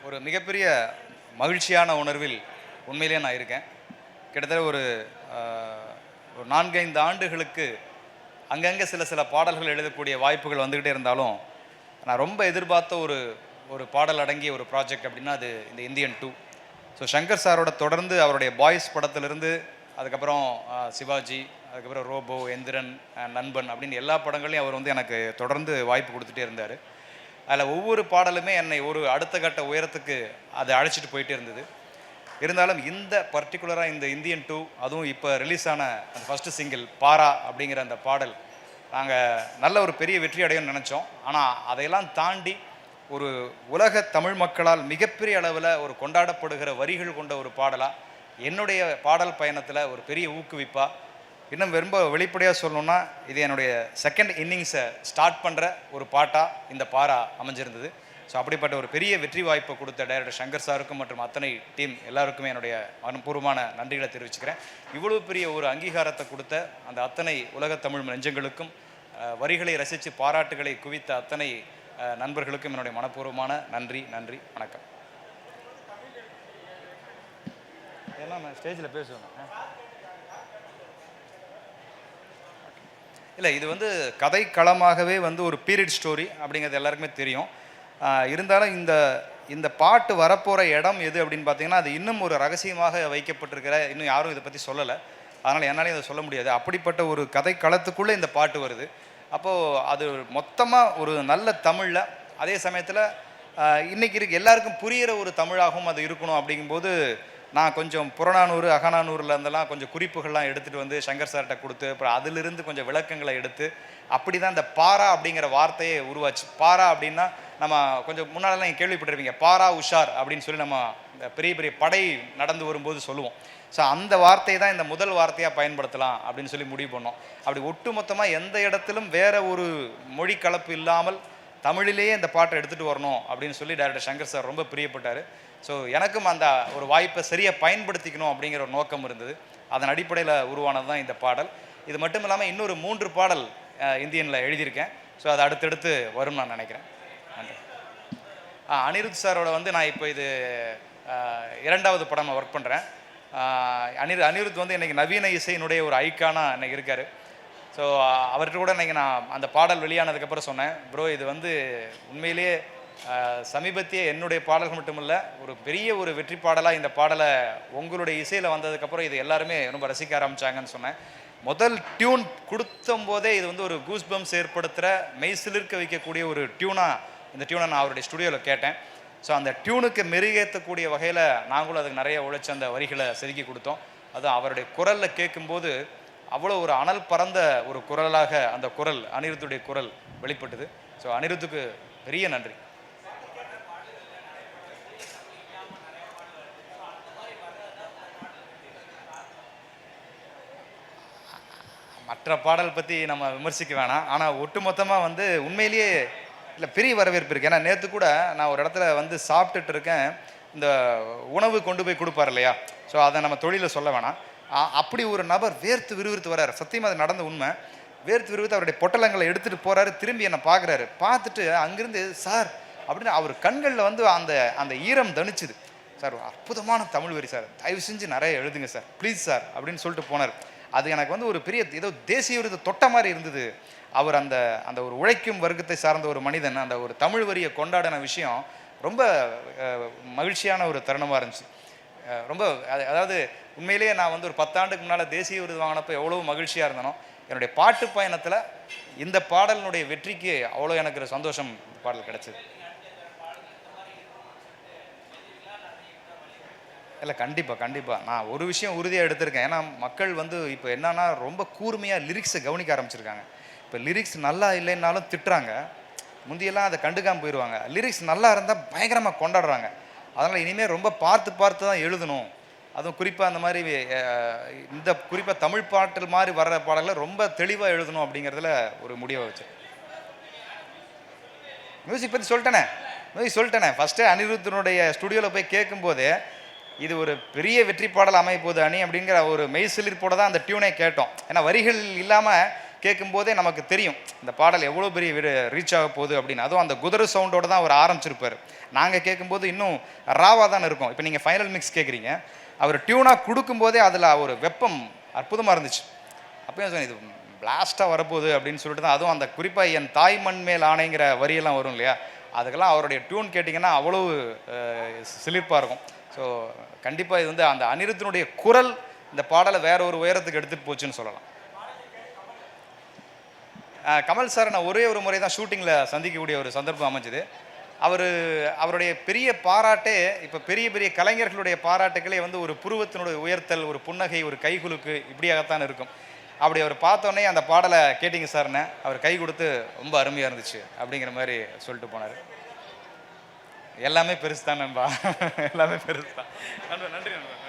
ஒரு மிகப்பெரிய மகிழ்ச்சியான உணர்வில் உண்மையிலேயே நான் இருக்கேன். கிட்டத்தட்ட ஒரு 4-5 ஆண்டுகளுக்கு அங்கங்கே சில சில பாடல்கள் எழுதக்கூடிய வாய்ப்புகள் வந்துக்கிட்டே இருந்தாலும், நான் ரொம்ப எதிர்பார்த்த ஒரு ஒரு பாடல் அடங்கிய ஒரு ப்ராஜெக்ட் அப்படின்னா அது இந்த இந்தியன் 2. ஸோ சங்கர் சாரோட தொடர்ந்து அவருடைய பாய்ஸ் படத்திலிருந்து அதுக்கப்புறம் சிவாஜி, அதுக்கப்புறம் ரோபோ, எந்திரன், நண்பன் அப்படின்னு எல்லா படங்களையும் அவர் வந்து எனக்கு தொடர்ந்து வாய்ப்பு கொடுத்துட்டே இருந்தார். அதில் ஒவ்வொரு பாடலுமே என்னை ஒரு அடுத்த கட்ட உயரத்துக்கு அதை அழைச்சிட்டு போயிட்டே இருந்தது. இருந்தாலும் இந்த பர்டிகுலராக இந்த இந்தியன் 2, அதுவும் இப்போ ரிலீஸ் ஆன அந்த ஃபஸ்ட்டு சிங்கிள் பாரா அப்படிங்கிற அந்த பாடல் நாங்கள் நல்ல ஒரு பெரிய வெற்றி அடையணும்னு நினச்சோம். ஆனால் அதையெல்லாம் தாண்டி ஒரு உலக தமிழ் மக்களால் மிகப்பெரிய அளவில் ஒரு கொண்டாடப்படுகிற வரிகள் கொண்ட ஒரு பாடலாக என்னுடைய பாடல் பயணத்தில் ஒரு பெரிய ஊக்குவிப்பாக, இன்னும் ரொம்ப வெளிப்படையாக சொல்லணுன்னா இது என்னுடைய செகண்ட் இன்னிங்ஸை ஸ்டார்ட் பண்ணுற ஒரு பாட்டாக இந்த பாரா அமைஞ்சிருந்தது. ஸோ அப்படிப்பட்ட ஒரு பெரிய வெற்றி வாய்ப்பை கொடுத்த டைரக்டர் சங்கர் சாருக்கும் மற்றும் அத்தனை டீம் எல்லாருக்குமே என்னுடைய மனப்பூர்வமான நன்றிகளை தெரிவிச்சுக்கிறேன். இவ்வளவு பெரிய ஒரு அங்கீகாரத்தை கொடுத்த அந்த அத்தனை உலக தமிழ் நெஞ்சங்களுக்கும், வரிகளை ரசித்து பாராட்டுகளை குவித்த அத்தனை நண்பர்களுக்கும் என்னுடைய மனப்பூர்வமான நன்றி. வணக்கம். எல்லாம் நான் ஸ்டேஜில் பேசுவேன். இல்லை, இது வந்து கதை களமாகவே வந்து ஒரு பீரியட் ஸ்டோரி அப்படிங்கிறது எல்லாருக்குமே தெரியும். இருந்தாலும் இந்த பாட்டு வரப்போகிற இடம் எது அப்படின்னு பார்த்தீங்கன்னா, அது இன்னும் ஒரு ரகசியமாக வைக்கப்பட்டிருக்கிற, இன்னும் யாரும் இதை பற்றி சொல்லலை. அதனால் என்னாலையும் அதை சொல்ல முடியாது. அப்படிப்பட்ட ஒரு கதை களத்துக்குள்ளே இந்த பாட்டு வருது. அப்போது அது மொத்தமாக ஒரு நல்ல தமிழில், அதே சமயத்தில் இன்றைக்கி எல்லாருக்கும் புரிகிற ஒரு தமிழாகவும் அது இருக்கணும். அப்படிங்கும்போது நான் கொஞ்சம் புறநானூறு அகநானூரில் இருந்தெல்லாம் கொஞ்சம் குறிப்புகள்லாம் எடுத்துகிட்டு வந்து சங்கர் சார்கிட்ட கொடுத்து, அப்புறம் அதிலிருந்து கொஞ்சம் விளக்கங்களை எடுத்து, அப்படி தான் இந்த பாரா அப்படிங்கிற வார்த்தையே உருவாச்சு. பாரா அப்படின்னா நம்ம கொஞ்சம் முன்னாலெல்லாம் நீங்கள் கேள்விப்பட்டிருப்பீங்க, பாரா உஷார் அப்படின்னு சொல்லி நம்ம இந்த பெரிய பெரிய படை நடந்து வரும்போது சொல்லுவோம். ஸோ அந்த வார்த்தையை தான் இந்த முதல் வார்த்தையாக பயன்படுத்தலாம் அப்படின்னு சொல்லி முடிவு பண்ணோம். அப்படி ஒட்டுமொத்தமாக எந்த இடத்திலும் வேற ஒரு மொழி கலப்பு இல்லாமல் தமிழிலேயே இந்த பாட்டை எடுத்துகிட்டு வரணும் அப்படின்னு சொல்லி டைரக்டர் சங்கர் சார் ரொம்ப பிரியப்பட்டார். ஸோ எனக்கும் அந்த ஒரு வாய்ப்பை சரியாக பயன்படுத்திக்கணும் அப்படிங்கிற ஒரு நோக்கம் இருந்தது. அதன் அடிப்படையில் உருவானது தான் இந்த பாடல். இது மட்டும் இல்லாமல் இன்னொரு 3 பாடல் இந்தியனில் எழுதியிருக்கேன். ஸோ அது அடுத்தடுத்து வரும் நான் நினைக்கிறேன். நன்றி. அனிருத் சாரோட வந்து நான் இப்போ இது 2வது படம் நான் ஒர்க் பண்ணுறேன். அனிருத் வந்து இன்றைக்கி நவீன இசையினுடைய ஒரு ஐக்கானாக இன்றைக்கி இருக்கார். ஸோ அவர்கிட்ட கூட இன்றைக்கி நான் அந்த பாடல் வெளியானதுக்கப்புறம் சொன்னேன், ப்ரோ இது வந்து உண்மையிலேயே சமீபத்திய என்னுடைய பாடல்கள் மட்டுமில்லை, ஒரு பெரிய ஒரு வெற்றி பாடலாக இந்த பாடலை உங்களுடைய இசையில் வந்ததுக்கப்புறம் இது எல்லாருமே ரொம்ப ரசிக்க ஆரம்பித்தாங்கன்னு சொன்னேன். முதல் டியூன் கொடுத்தும் போதே இது வந்து ஒரு கூஸ் பம்ப்ஸ் ஏற்படுத்துகிற, மெய்சிலிருக்க வைக்கக்கூடிய ஒரு டியூனாக இந்த டியூனை நான் அவருடைய ஸ்டுடியோவில் கேட்டேன். ஸோ அந்த டியூனுக்கு மெருகேற்றக்கூடிய வகையில் நாங்களும் அதுக்கு நிறைய உழைச்சி அந்த வரிகளை செதுக்கி கொடுத்தோம். அதுவும் அவருடைய குரலில் கேட்கும்போது அவ்வளோ ஒரு அனல் பறந்த ஒரு குரலாக அந்த குரல், அனிருத்துடைய குரல் வெளிப்பட்டது. ஸோ அனிருத்துக்கு பெரிய நன்றி. மற்ற பாடல் பற்றி நம்ம விமர்சிக்க வேணாம். ஆனால் ஒட்டுமொத்தமாக வந்து உண்மையிலேயே இல்லை, பெரிய வரவேற்பு இருக்குது. ஏன்னா நேற்று கூட நான் ஒரு இடத்துல வந்து சாப்பிட்டுட்டு இருக்கேன். இந்த உணவு கொண்டு போய் கொடுப்பார் இல்லையா, ஸோ அதை நம்ம தொழிலில் சொல்ல வேணாம். அப்படி ஒரு நபர் வேர்த்து விறுவிறுத்து வர்றார். சத்தியமாக அது நடந்த உண்மை. வேர்த்து விறுவிறுத்து அவருடைய பொட்டலங்களை எடுத்துகிட்டு போகிறாரு. திரும்பி என்னை பார்க்குறாரு. பார்த்துட்டு அங்கேருந்து சார் அப்படின்னு அவர் கண்களில் வந்து அந்த அந்த ஈரம் தணிச்சுது. சார் அற்புதமான தமிழ் வரி சார், தயவு செஞ்சு நிறைய எழுதுங்க சார், ப்ளீஸ் சார் அப்படின்னு சொல்லிட்டு போனார். அது எனக்கு வந்து ஒரு பெரிய ஏதோ தேசிய விருது தொட்ட மாதிரி இருந்தது. அவர் அந்த அந்த ஒரு உழைக்கும் வர்க்கத்தை சார்ந்த ஒரு மனிதன் அந்த ஒரு தமிழ் வரியை கொண்டாடின விஷயம் ரொம்ப மகிழ்ச்சியான ஒரு தருணமாக இருந்துச்சு. ரொம்ப அதாவது உண்மையிலேயே நான் வந்து ஒரு 10 ஆண்டுக்கு முன்னால் தேசிய விருது வாங்கினப்போ எவ்வளோ மகிழ்ச்சியாக இருந்தனோ, என்னுடைய பாட்டு பயணத்தில் இந்த பாடலினுடைய வெற்றிக்கு அவ்வளோ எனக்கு ஒரு சந்தோஷம் பாடல் கிடச்சிது. இல்லை, கண்டிப்பாக நான் ஒரு விஷயம் உறுதியாக எடுத்திருக்கேன். ஏன்னா மக்கள் வந்து இப்போ என்னன்னா ரொம்ப கூர்மையாக லிரிக்ஸை கவனிக்க ஆரம்பிச்சிருக்காங்க. இப்போ லிரிக்ஸ் நல்லா இல்லைன்னாலும் திட்டுறாங்க. முந்தியெல்லாம் அதை கண்டுக்காமல் போயிடுவாங்க. லிரிக்ஸ் நல்லா இருந்தால் பயங்கரமாக கொண்டாடுறாங்க. அதனால் இனிமேல் ரொம்ப பார்த்து தான் எழுதணும். அதுவும் குறிப்பாக அந்த மாதிரி இந்த குறிப்பாக தமிழ் பாட்டில் மாதிரி வர்ற பாடல்களை ரொம்ப தெளிவாக எழுதணும் அப்படிங்கிறதுல ஒரு முடிவை வச்சு. மியூசிக் பற்றி சொல்லிட்டேனே. ஃபஸ்ட்டு அனிருத்தனுடைய ஸ்டுடியோவில் போய் கேட்கும்போது இது ஒரு பெரிய வெற்றி பாடல் அமைய போகுது அணி அப்படிங்கிற ஒரு மெய்சிலிர்ப்போட தான் அந்த டியூனை கேட்டோம். ஏன்னா வரிகள் இல்லாமல் கேட்கும்போதே நமக்கு தெரியும் இந்த பாடல் எவ்வளோ பெரிய ரீச் ஆக போகுது அப்படின்னு. அதுவும் அந்த குதிரை சவுண்டோட தான் அவர் ஆரம்பிச்சிருப்பார். நாங்கள் கேட்கும்போது இன்னும் ராவாக தான் இருக்கும். இப்போ நீங்கள் ஃபைனல் மிக்ஸ் கேட்குறீங்க, அவர் டியூனாக கொடுக்கும்போதே அதில் ஒரு வெப்பம் அற்புதமாக இருந்துச்சு. அப்பயும் சொன்னேன் இது பிளாஸ்ட்டாக வரப்போகுது அப்படின்னு சொல்லிட்டு தான். அதுவும் அந்த குறிப்பாக என் தாய் மண் மேல் ஆணைங்கிற வரியெல்லாம் வரும் இல்லையா, அதுக்கெல்லாம் அவருடைய டியூன் கேட்டிங்கன்னா அவ்வளோ சிலிர்ப்பாக இருக்கும். ஸோ கண்டிப்பாக இது வந்து அந்த அனிருத்தினுடைய குரல் இந்த பாடலை வேற ஒரு உயரத்துக்கு எடுத்துகிட்டு போச்சுன்னு சொல்லலாம். கமல் சார் நான் ஒரே ஒரு முறை தான் ஷூட்டிங்கில் சந்திக்கக்கூடிய ஒரு சந்தர்ப்பம் அமைஞ்சுது. அவருடைய பெரிய பாராட்டே, இப்போ பெரிய பெரிய கலைஞர்களுடைய பாராட்டுகளே வந்து ஒரு புருவத்தினுடைய உயர்த்தல், ஒரு புன்னகை, ஒரு கைகுலுக்கு இப்படியாகத்தான் இருக்கும். அப்படி அவர் பார்த்தோன்னே அந்த பாடலை கேட்டிங்க சார்னு அவர் கை கொடுத்து ரொம்ப அருமையாக இருந்துச்சு அப்படிங்கிற மாதிரி சொல்லிட்டு போனார். எல்லாமே பெருசு தான் நண்பா, எல்லாமே பெருசு தான். நன்றி நன்றி நண்பா.